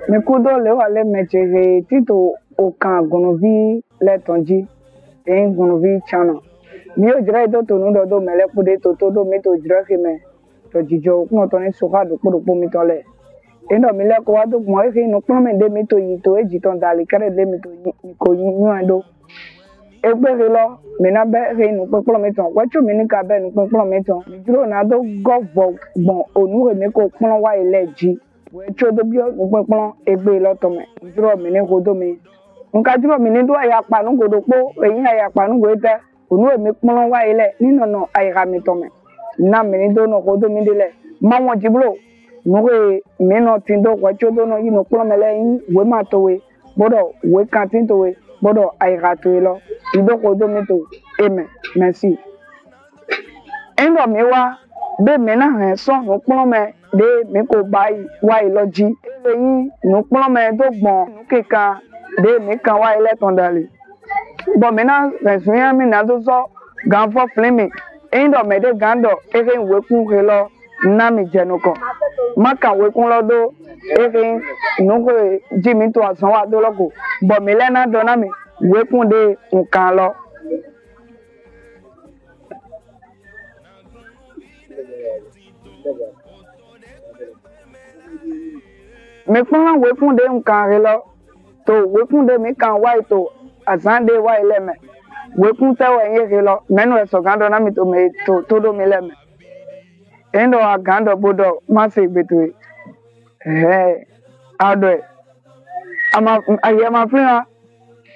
Me kudo le wale mechere tito okan gonovi le tonji en gonovi chana mi o jira do to nu do mele kude to do mi to jira ke me to jijo kuno to ni soka do po mi to le endo mi le ko wa do mo e no pon me de mi to yi to eji ton dali kare de mi to yi ko yi ando egbe re lo mi na be re nu pon mi ton wa chu mi ni ka be nu pon mi ton mi juro na do govo gbon onu re mi ko pon wa ile ji we cho do bio nu pon egbe lo to me juro mi ni ko do mi nka juro mi ni do ya pa nu go do po eyin ya pa nu go ta onu e mi pon wa ile ni no ayira mi to me na mi ni do no ko do mi de le ma won jibro nuwe mi no tindo wa cho do no yi no pon me le yin we ma to we bodo we kan tin to we bodo ayira to lo ido ko do mi to amen merci endo mi wa be mi na han so no pon me de mi ko bai wa iloji ele yin no pon me do gbon nu kika de mi kan wa ile ton dali bo mi na resuya mi na do so gan fo flemi endo me de gando ere we kun he lo na mi jenuko maka we kun lo do ere nu ko ji mi to asan wa do loko bo mi le na do na mi we kun de nkan lo me pon we kun de nkan re lo to we kun de mi kan wa to asan de wa ile me we kun te wa yin re lo menu e so gando na mi to me to do mi le me endo a gando bodo ma se gbeto ado ama aye ma fina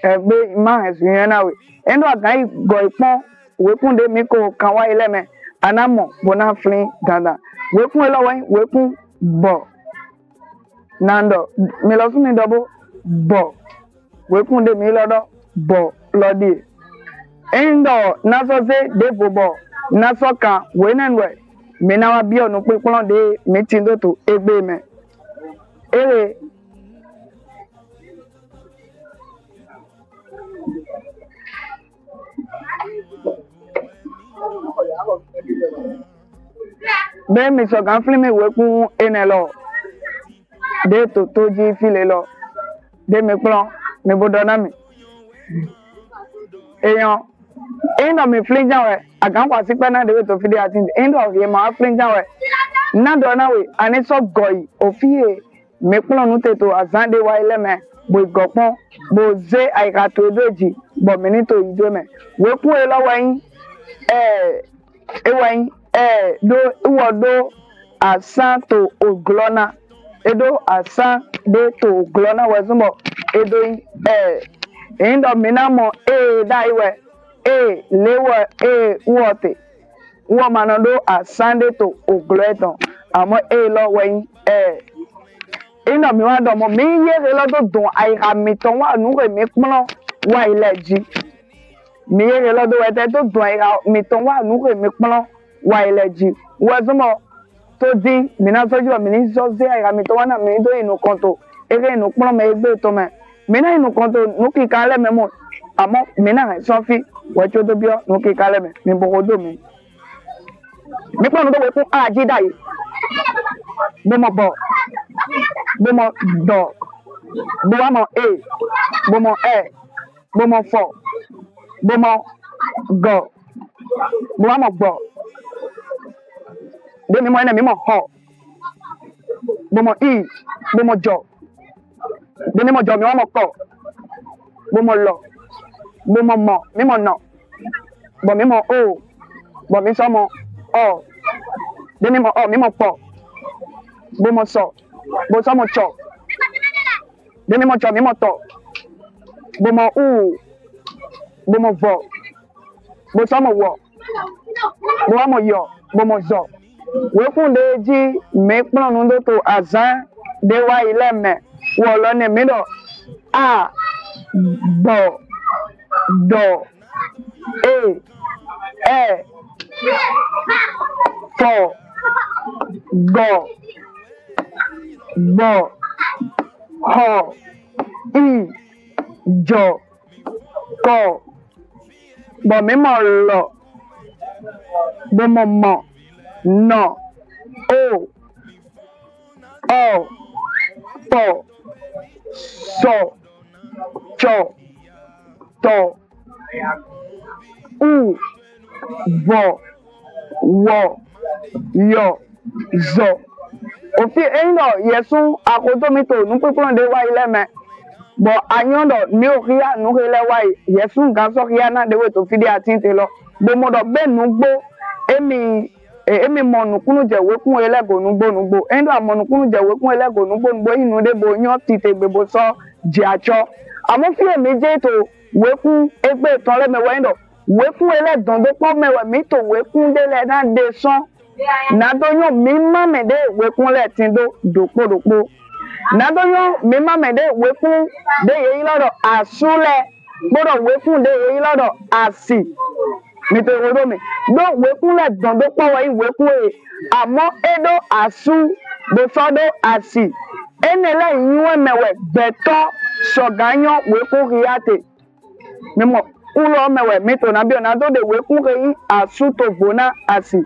be ma esu yen na we endo a gan go ipon we kun de mi ko kan wa ile me anamo bona flin dada we kun lo we kun bo nando mi lo fun mi dobo bo we kun de mi lo do bo lo di endo na so se de bobo na so kan we nan we mi na wa bi onu pe pon de mi tin do to egbe me ere be mi so gan flin mi we kun enelo de to ji file lo de mi pon mi bodo na mi eyan endo mi flin jan we agan kwa si pe na de to fide atin endo of ye ma flin jan we na do na we ani so goi ofie mi pon nu te to azande wa ile me bo gopon bo ze aika to doji bo mi ni to ido me we kun e lo wa yin ewan do wo do asan to oglona edo asan de to oglona we sumo edo endo minamo daiwe lewe wote wo manado asan de to ogleton amo lo wen endo mi wa do mo mi ye lo do don ai mi ton wa nu re mi pon wa ile ji mi ye lo do we te to don ai mi ton wa nu re mi pon wa ile ji wo sumo to din mi na soju mi ni so se ai mi ton wa na mi do inu konto ere inu pon me egbe to me mi na inu konto nu ki kan le me mo amo mi na so fi wo cho do bio nu ki kan le me mi bo do mi pon do we fun aji dai bo mo do bo wa mo bo mo bo mo fo bo mo go bo wa mo gbo de mi mo ene mi mo ho bo mo bo mo jo de mi mo jo mi wa mo ko bo mo lo bo mo mi mo no bo mi mo bo mi so mo de mi mo mi mo po bo mo so bo so mo cho de mi mo cho mi mo to bo mo bo mo vo bo so mo wo bo wa mo yo bo mo zo we kun de ji me pon nu do to azan de wa ile me wo lo ni mi do bo do fo go bo ho jo ko bo mi mo lo bo mo no o, po, so, cho, to, u, vo, wo, yo, zo. Ofi eno yesu akotomito nupepon de wa ile me. Bo anyondo ni okia nu hele wa yesu ganso kia na de we to fidi atinte lo. Bo modo be nugbo emi monukunu je wekun elego nugbo endo amonukunu je wekun elego nugbo inu de bo yan tite gbebo so je acho amo fi emi je to wekun egbe ton le mewe endo wekun eledon do po mewe mi to wekun de le na de son na do yan mi ma me de wekun le tindo dopo na do yan mi ma me de wekun de yi lodo asule gbodo wekun de yi lodo asi nítorí mi do wekun le don do po wa wekun àmọ́ edo asu do sodo asi enele yiwe mewe beto soganyo wekun riate memo ulo mewe mito na bio na do de wekun ri asu to bona asi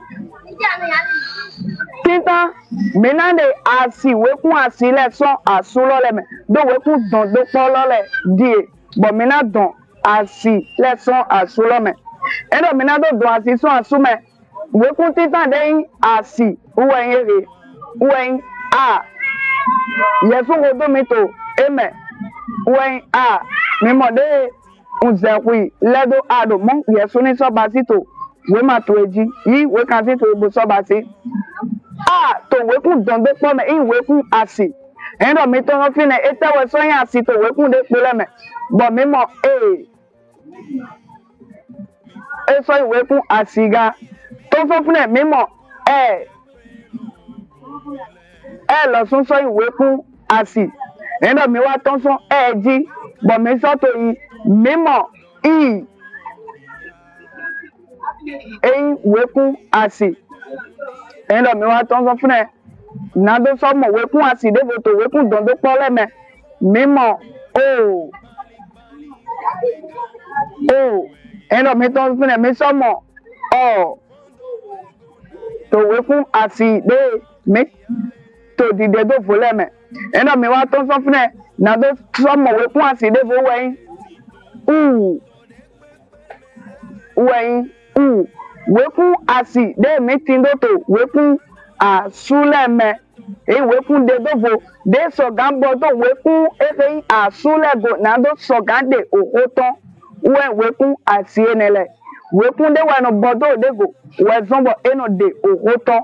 tinta menande asi wekun asi le son asu lo le me do wekun don do po lo le die bo mena don asi le son asu lo me endo minado do asi so asume we kun titan de asi uwe yere uwe a yesu go do mi to eme uwe a mi mo de unzekwi ledo ado mo yesu ni so basito we ma to eji yi we kan ti to bo so basi a to we kun don de po me we kun asi endo mi to no fi ne etewe so yan asi to we kun de pe le me bo mi mo eso ìwé fún àsìgá tó fún fún ẹ mímọ ẹ lọ sún sọ ìwé fún àsì ẹnà mi wá tán sún ẹ jí bọ mi sọtò yìí mímọ ẹyìn ìwé fún àsì ẹnà mi wá tán sún fún ẹ nàdó sọmọ ìwé fún àsì débò tó ìwé fún dòdó pọ lẹmẹ mímọ endo mi to fun mi somo to we fun asi de mi to dide do fole me endo mi wa to so fun na do somo we fun asi de fo we fun asi de mi tindo to we fun asule me we fun de do fo de so gambo do we fun asule go na do so gande okoton wekun asi enele wekun de wa no bodo de go we zombo eno de ohoto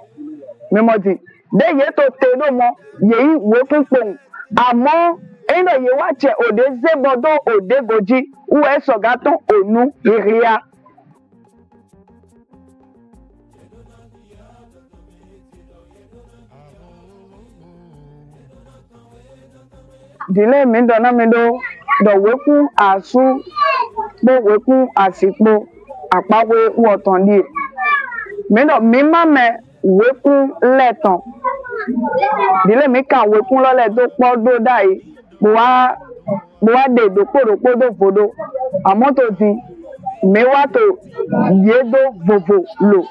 memodi de ye to te do mo ye wekun pon amo eno ye wa che ode ze bodo ode goji we so gaton onu iria dile mi do na mi do wekun asu bo wekun asipo apawe wotan die meno mi ma me wekun letan dile mi ka wekun lole to po do dai bo wa de do poropo do fodo amo to ti mi wa to ye do vovo lo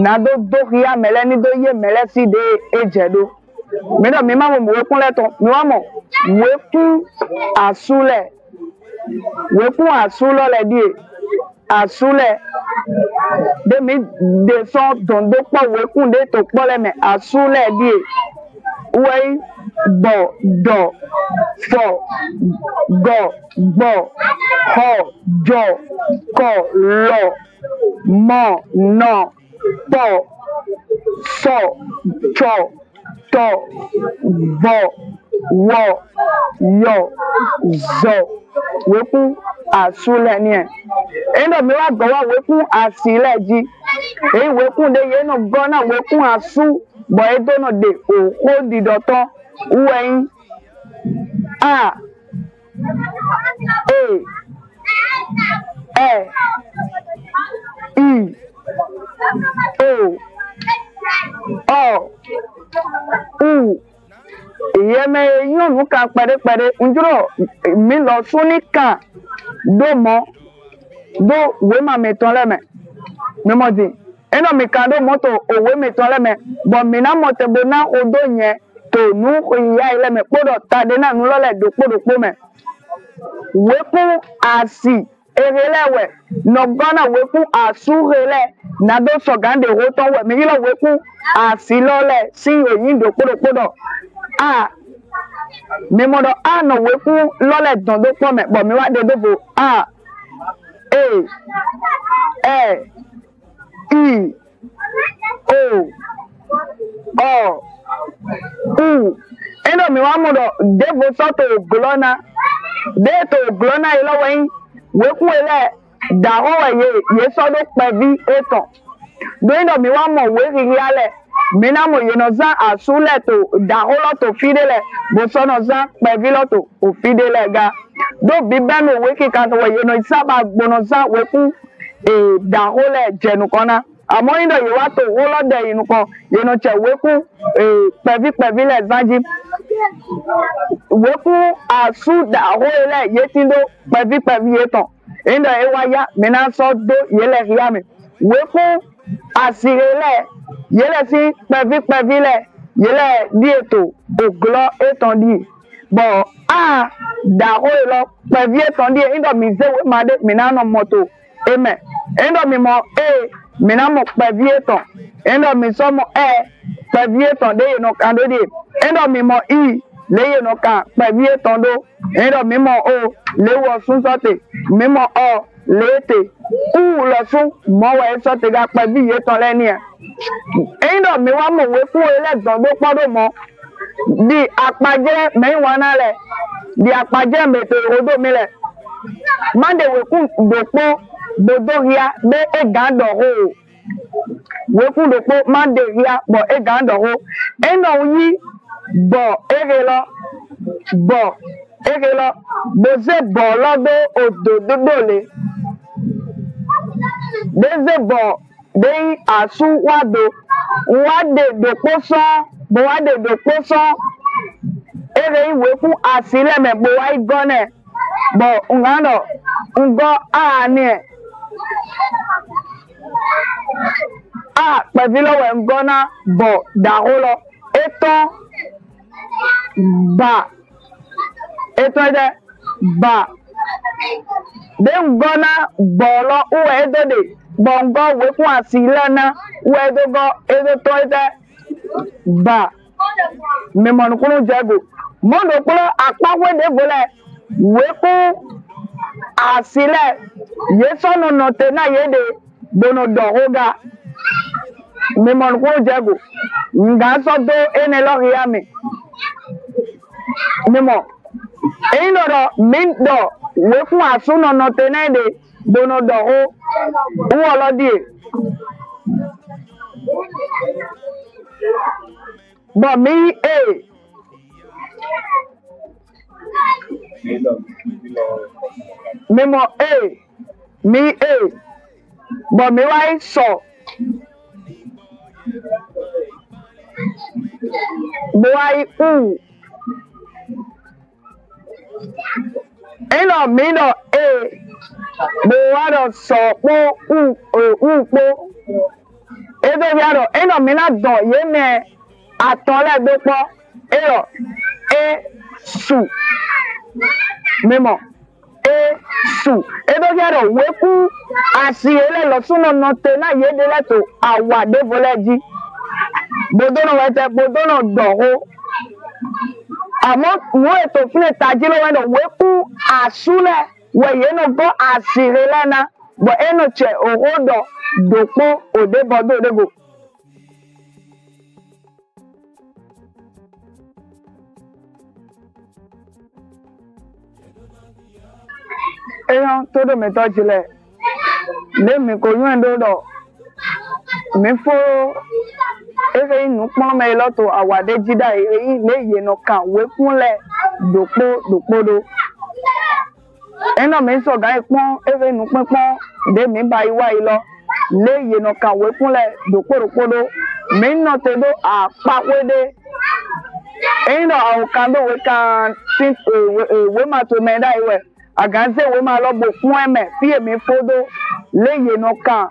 na do ria mele ni do ye mele si de ejedo meno mi ma mo wekun letan mi wa mo wekun asule wekun asulo le die asule de mi de son dondo po wekun de to po le me asule die we bo do fo go bo ho jo ko lo mo no po so cho to bo wo yo zo wekun asule ni endo mi wa go wa wekun asile ji wekun de ye no go na wekun asu bo edo no de o di doton uweyin a ìyẹn mẹ yóò mú ká pẹrẹpẹrẹ njúrò mi lọ sún ní kàn dó mọ dó wé mà mi tán lẹmẹ mímọ di ẹnà mi kàn dó mọtò òwe mi tán lẹmẹ bọ mi náà mọtò bó ná odó yẹn to nu ya ile me podo tade na nu lo le do me weku asi erelewe no gona weku asurele na do so gande roton we mi lo weku asi lo le si oyin do podo a mi mo do a no weku lo le don do po me bo mi wa de do bo a e I O U eno mi wa mo do de bo so to glona de to glona ilo wen weku ele da ho ye so do pe vi eton do eno mi wa mo we ri ale mi na mo ye no za asule to da ho lo to fidele bo so no za pe vi lo to o fidele ga do bi be no we ki kan to ye no saba gbono za weku da ho le jenu kona àmọ́ indo ye wa to wo lo de inu kan ye no che weku pevi le zanji weku asu da ho le ye tindo pevi ye ton indo e wa ya mi na so do ye le ria mi weku asire le ye le si pevi le ye le di eto oglo eton di bo a da ho lo pevi eton di indo mi ze we ma de mi na no moto eme indo mi mo mina mo pevieton endo mi somo pevieton de no kando de endo mi mo I le no kan pevieton do endo mi mo o le wo sun sote mi mo o le te u lo sun mo we sote ga pevieton le ni endo mi wa mo we fu ele don do podo mo di apaje me wana le di apaje me to rodo mi le mande we ku dopo dodoria be egando ho weku dopo mande ria bo egando ho eno yi bo egelo boze bo lodo odododole deze bo de asu wado wade dopo so bo wade dopo so ere weku asile me bo wa igone bo ngano ngo ani pẹ̀lú ọ̀wẹ̀ ń gọ́nà bọ̀ dàhólọ ètò ẹ̀dẹ̀ bà dé ń gọ́nà bọ̀ọ̀lọ uwe edode bọ̀ǹgọ́ wekun àti ilẹ̀nà uwe edogọ́ edotọ́ ẹ̀dẹ̀ bà mímọ̀nùkúrú jẹ́gò mọ́ndòkúrú àpáwédé bolẹ̀ wekun àsílẹ̀ yéṣọ́nù nọ̀tẹ̀ náà yéde bono dọ̀hóga mímọ̀nùkúrú jẹ́gò nga sọ́dọ̀ ẹni lọ́hìá mi mímọ̀ èyí lọ́dọ̀ mí dọ̀ wekun àsúnà nọ̀tẹ̀ náà yéde bono dọ̀hó wọ́ lọ́dí bọ̀ mí mímọ̀ mi bọ̀ mi wáyé sọ bọ̀ wáyé ẹnà mi nọ bọ̀ wá lọ sọ pọ̀ pọ̀ ebe bi arọ ẹnà mi náà dọ̀ yé mẹ́ àtọ́lẹ́gbẹ́ pọ̀ ẹ̀rọ su mímọ̀ su ebe bi arọ wékú àṣìyẹlẹ lọsùnà nọtẹ náà yéde lẹtọ àwàdé fọlẹjì gbódónà wẹtẹ gbódónà dọwọ àmọ́ wo ètò fún ìtají ló wẹdọ wékú àṣúlẹ wẹyẹ náà gbọ àṣìrè lẹna bọ ẹnu tsẹ òwò dọ dòpó òdebọdọ òdebò. Eyan todo me tọ́jú lẹ̀ lémi kò yún ẹ̀dọ́ dọ̀ mi fó ere inú pọ́n mẹ́ lọ́tọ̀ àwàdé jídá ere yìí lé yẹnu kan wékúnlẹ̀ dòpódo ẹnà mi sọ̀gá ìpọ́n ere inú pínpọ́n dé mi bá iwá yìí lọ lé yẹnu kan wékúnlẹ̀ dòpódo mi nà tẹ́dọ̀ àpáwédé ẹ̀yin náà àwọn kan tó wé kan tí ìwé máa tó mẹ́dá ìwẹ̀ àgànṣe wo máa lọ bò fún ẹmẹ fí èmi fódó léyìnà kan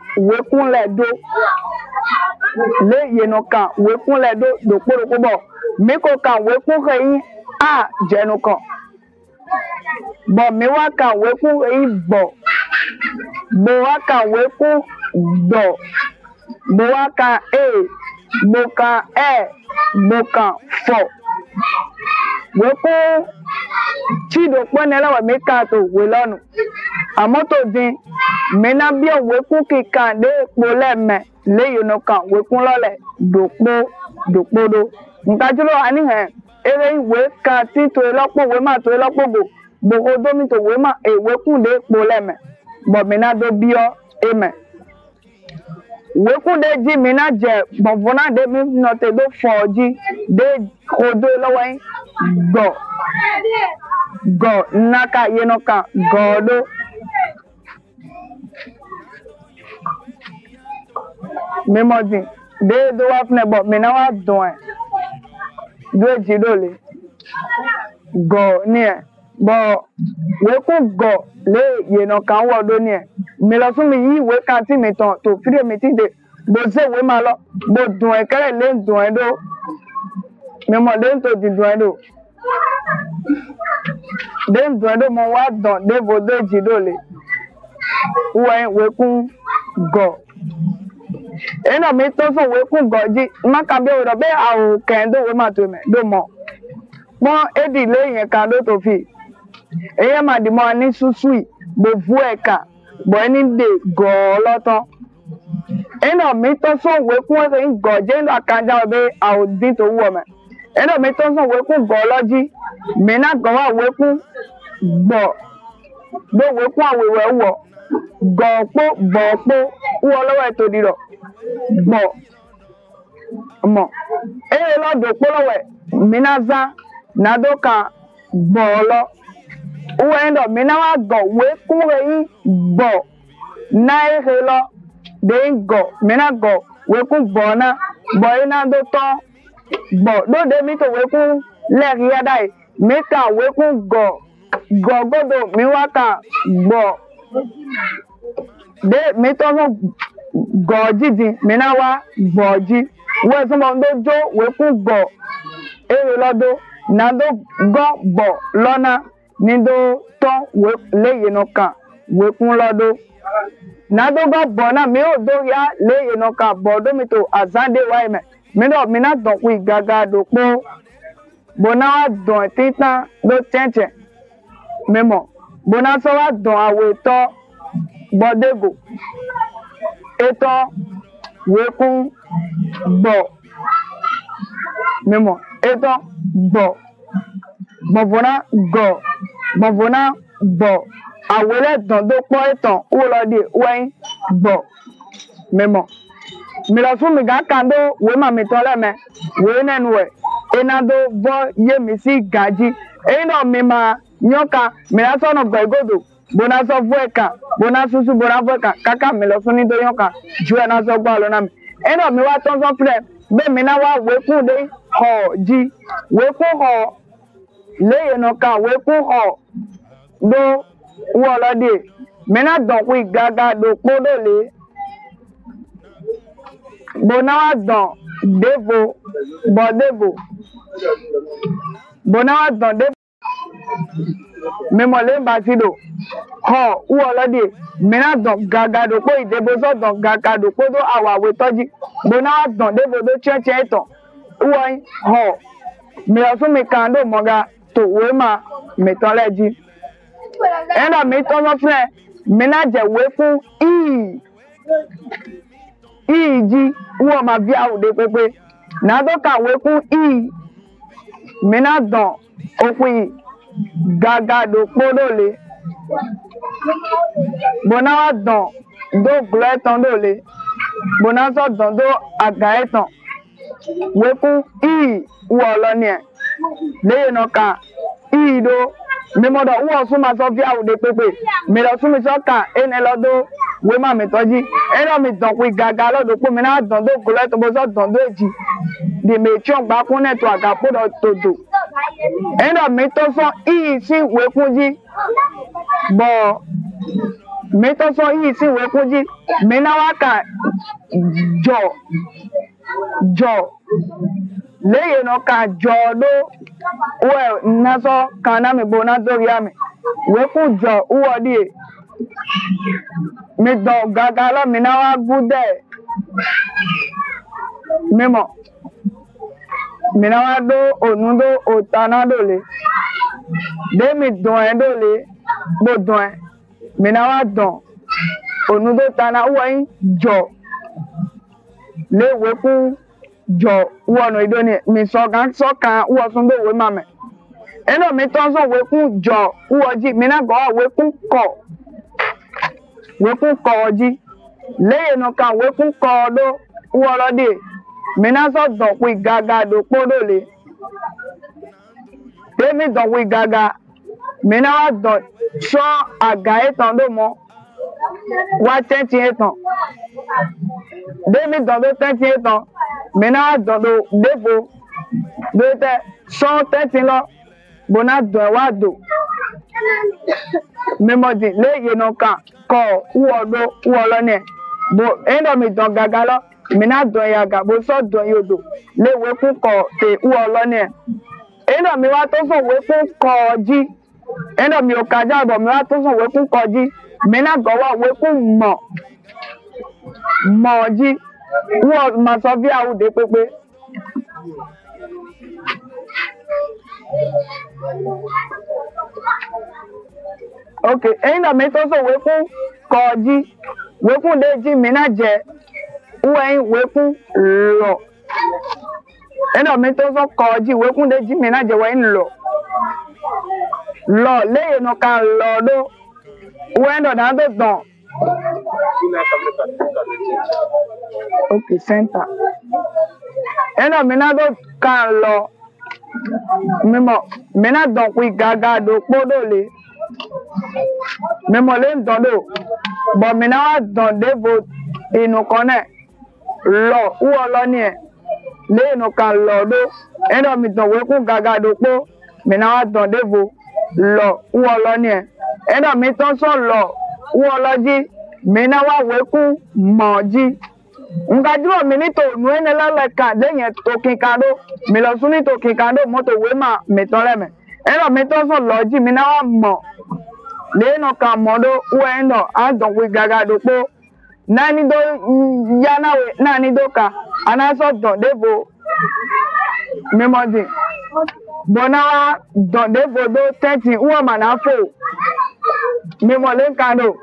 wékúnlẹ̀ dó dòpórokó bọ̀ mi ko kan we ku yi a jenu kan bo mi wa kan we ku yi bo wa kan we ku do bo wa kan bo kan bo kan fo we ku ti do pe ne lawa mi ka to we lonu amoto din mi na bi we ku ki kan de po le me le yo no kan we ku lo le do do nka julo ani he ere we ka ti to lopo we ma to lopo go bo do mi to we ma we ku de po le me bo mi na do bi o amen we ku de ji mi na je bo fona de mi no te do fo ji de kodo lo wa go naka ye no kan go do memoji de do wa fne bo mi na wa don do ji do le go ni e bo we ku go le ye no kan wo do ni e mi lo fun mi yi we kan ti mi tan to free mi ti de bo se we ma lo bo dun e kere le dun e do mi mo de to di dun e do de dun e do mo wa don de bo do ji do le we ku go ena mi to so we ku go ji ma ka bi o do be a o ken do we ma to me do mo mo edi le yen kan do to fi eye ma di mo ni susui bo vu e ka bo ni de go lotan ena mi to so we ku se go je ndo kan ja be a o din to wo me ena mi to so we ku go loji mi na go wa we ku gbo do we ku awewe wo go po wo lo we to di ro gbo mo lo do po lo we mi na za na do kan gbo lo wo endo mi na wa go we ku re yi gbo na lo de go mi na go we ku gbo na bo ina do to gbo do de mi to we ku le ri ya dai mi ka we ku go godo mi wa ka gbo de mi to so go jiji mi na wa gbo ji we so mo do jo we ku go lo do na do go bo lona ni do to we le ye no kan we ku lo do na do go bo na mi o do ya le ye no kan bo do mi to azande wa me mi na don ku gaga do po bo na wa don titan do chenche memo bo na so wa don awe to bodego eto we ku bo memo eto bo bovona go bovona bo awele don do po etan wo lo de wen bo memo mi lo fun mi ga kan do we ma mi to le me we nenu we ena do bo ye mi si gaji eno mi ma nyoka mi na so no gogodo bona so vueka bona susu bona vueka kaka mi lo fun ni do nyoka ju na so gba lo na mi eno mi wa ton so fre be mi na wa we ku de ho ji we ku ho le ye no ka we ku ho do wo lo de mi na don ku gaga do podo le bona wa don devo bodebo bona wa don de memole mbasido ho wo lo de mi na don gaga do po idebo so don gaga do podo awa we toji bona wa don devo do cheche eton wo ho mi o fun mi kan do moga to we ma mi ton leji ena mi ton mo fre mi na je we fun ji wo ma bi awude pepe na do ka we fun mi na don okun gaga do podo le bona wa don do gleton do le bona so don do aga eton we fun wo lo ni e le no ka do mi mo do wo sun ma so fi awude pepe mi lo sun mi so ka ene lo do we ma mi toji eno mi don ku gaga lo do po mi na don do gleton bo so don do eji di me chon gba kun neto aga podo todo eno mi to so si we kunji bo mi to so si we kunji mi na wa ka jo le no ka jodo we naso kana me bona do ya me we ku jo wo di mi do gagala mi na wa gude memo mi na wa do onudo otanado le de mi don do le bo don mi na wa don onudo tana wo yin jo le we ku jo wo no idoni mi so kan wo sun do we mame eno mi ton so we ku jo wo ji mi na go we ku ko ji le no kan we ku ko do wo lo de mi na so don ku gaga do podo le de mi don ku gaga mi na wa don so aga etan do mo wa 30 etan de mi don do 30 etan mi na wa don do depo do te so 30 lo bona do wa do memodi le ye no kan ko wo lo ne bo endo mi don gaga lo mi na don yaga bo so don yodo le we ku ko te wo lo ne endo mi wa to so we ku ko ji endo mi o kaja bo mi wa to so we ku ko ji mi na go wa we ku mo ji wo ma so bi awu de pepe okay endo mi to so we ku ko ji we ku de ji mi na je we ku lo endo mi to so ko ji we ku de ji mi na je we lo le no ka lo do we endo na do don okay center endo mi na do ka lo memo mi na don ku gaga do podo le memo le don do bo mi na wa don devo inu kone lo wo lo ni e le no kan lo do endo mi don we ku gaga do po mi na wa don devo lo wo lo ni e endo mi ton so lo wo lo ji mi na wa we ku mo ji nga duro mi ni to nu ene la le ka de yen to kin ka do mi lo sun ni to kin ka do mo to we ma mi ton le me endo mi ton so lo ji mi na wa mo le no kan mo do wo endo a don we gaga do po nani do yana we nani do ka ana so don devo memodi bona wa don devo do 30 wo ma na fo memo le kan do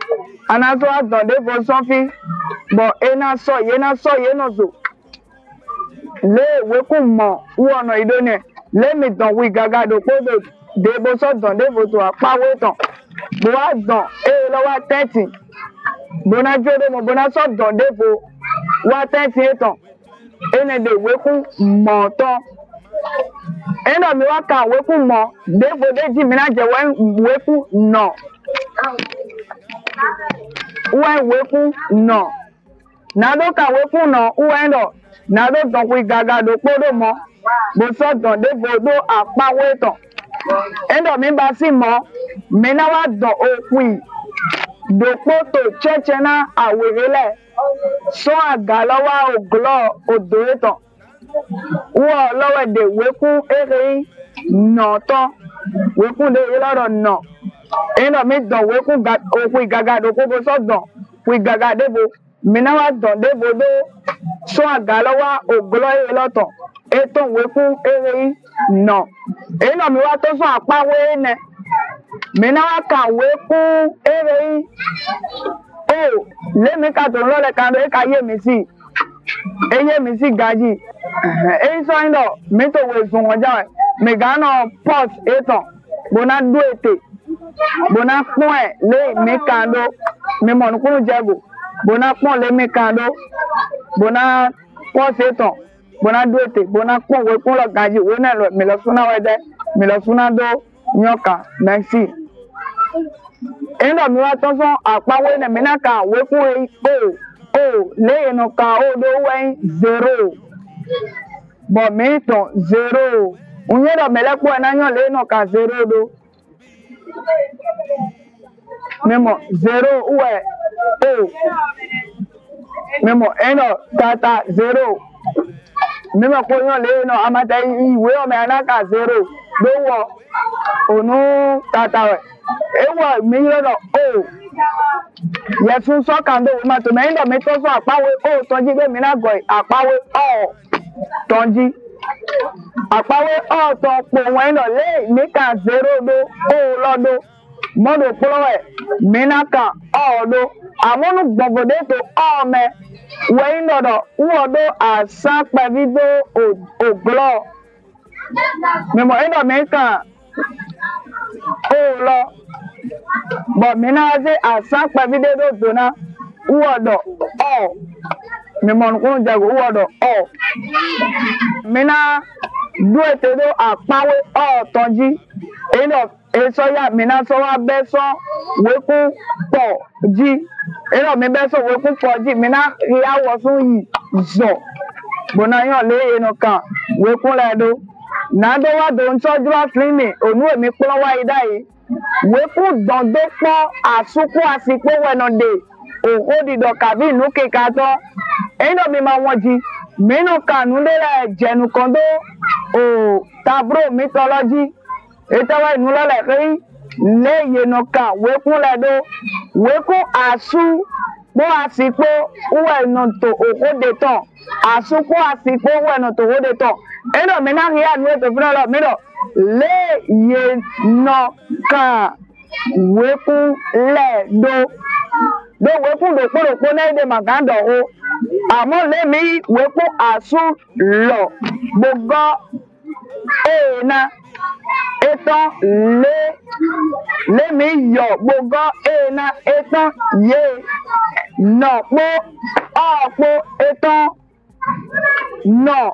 ana so don devo so fi bo ena so ye no so le we ku mo wo no idone le mi don we gaga do po do devo so don devo to apa we ton bo wa don lo wa 30 bona jodo mo bona so don devo wa 30 eton ene de we ku mo ton eno mi wa ka we ku mo devo de ji mi na je we ku no we ku no na do ka we ku no endo na do don ku gaga do podo mo bo so don devo do apa we ton endo mi ba si mo mi na wa don okun dopo to cheche na awerele so agalowa oglo odoeton wo lowe de weku ere no to weku de loro no eno mi don weku okun gaga do ko so don wi gaga debo mi na wa don debo do so agalowa oglo ere loton eton weku ere no eno mi wa to so apawe ne mi na wa ka weku ere le mi ka to lo le kan do ka ye mi si gaji so ndo mi to we sun oja mi ga no pause eton bona do ete bona pon le mi kan do mi mo nkunu jego bona pon le mi kan do bona pause eton bona do ete bona pon we kun lo gaji we na lo mi lo suna we de mi lo suna do nyoka merci endo mi wa to so apawe na mi na ka we ku le no ka o do we 0 bo mi to 0 unye do mele po na yan le no ka 0 do memo 0 uwe memo endo tata 0 Mima ko yon le no amata iwe o me anaka zero do wo onu tata we ewo mi lo no o ye tun so kan do ma to me ndo me to so apawe o tonji be mi na go apawe o tonji apawe o to po wen no le mi kan zero do o lo do modo polowe mi na kan o do amonu gbogode to o me we no do wo do asan pa video o glo me mo endo me kan o lo but me na say asan pa video do do na wo do o me mo ko jago wo do o me na do ete do apawe o tonji eno eso ya me na so wa be so we ku po ji eno me be so we ku po ji me na ya wo so yi zo bona yo le eno kan we ku le do na do wa do nso dura flimi onu emi plo wa idai we ku don do po asuku asipo we no de o di do kabi nu ke ka to eno mi ma won ji me no kanu le jenu kondo o tabro mythology etawa inu lo le ri le ye no kan we ku le do we ku asu bo asipo uwe no to o de ton asupo asipo uwe no to o de ton eno me na ri anu to funa lo me do le ye no kan we ku le do we ku do poro na ide magando o amo le mi we ku asu lo gbogbo na etan le mi yo gbogbo na etan ye no po opo etan no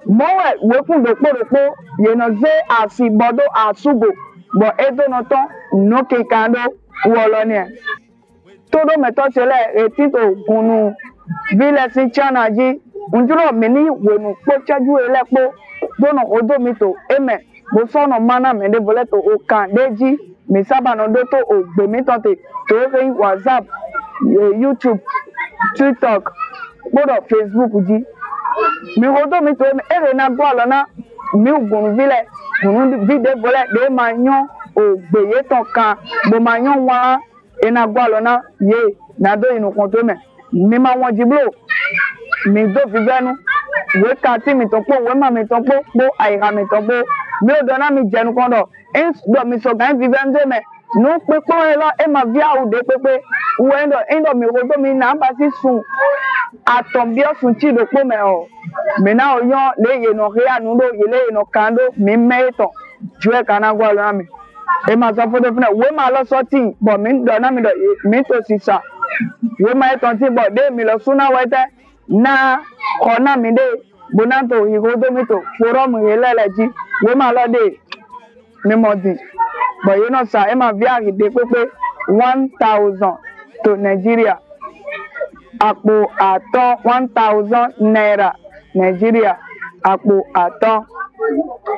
mo we ku do poro ye no ze asibodo asugo bo edo no ton no ke kando wo lo ni todo meto chele etito gunu vile si chana ji unjuro mini wenu po chaju elepo dono odo mito eme bo sono mana me de boleto o kan deji mi saba no do to o gbe mi to te to re WhatsApp YouTube TikTok bodo Facebook ji mi odo mito eme ere na gwa lo na mi gunu vile gunu vide bole de manyo o gbe ye to kan bo manyo wa ena gwa lo na ye na do inu kon to me mi ma won jiblo mi do fi benu we ka ti mi to po we ma mi to po aira mi to po mi o do na mi jenu kon do en do mi so gan fi ben de me no pe po e lo e ma via u de pepe we ndo mi ro do mi na ba si sun aton bi o sun ti do po me o mi na o yan le ye no ri anu do ye le no kan do mi me to ju e kana gwa lo na mi e ma so foto funa we ma lo so ti bo mi do na mi do mi to si sa we ma ton ti bo de mi lo suna wete na kona mi de bonato igodo mi to forum ye leleji we ma lo de mi mo di bo you know sa e ma via de pepe 1000 to Nigeria àpò àtọ̀ 1000 naira Nigeria àpò àtọ̀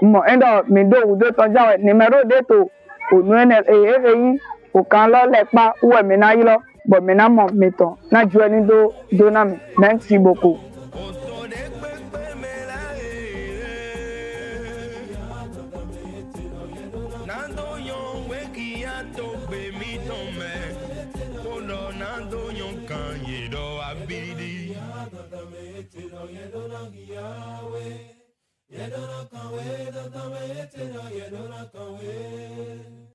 mo endo mi do udo ton jawe numero de to onu ene yin o kan lo lepa uwe mi na yi lo bo mi na mo mi ton na ju eni do na mi merci beaucoup Abidi.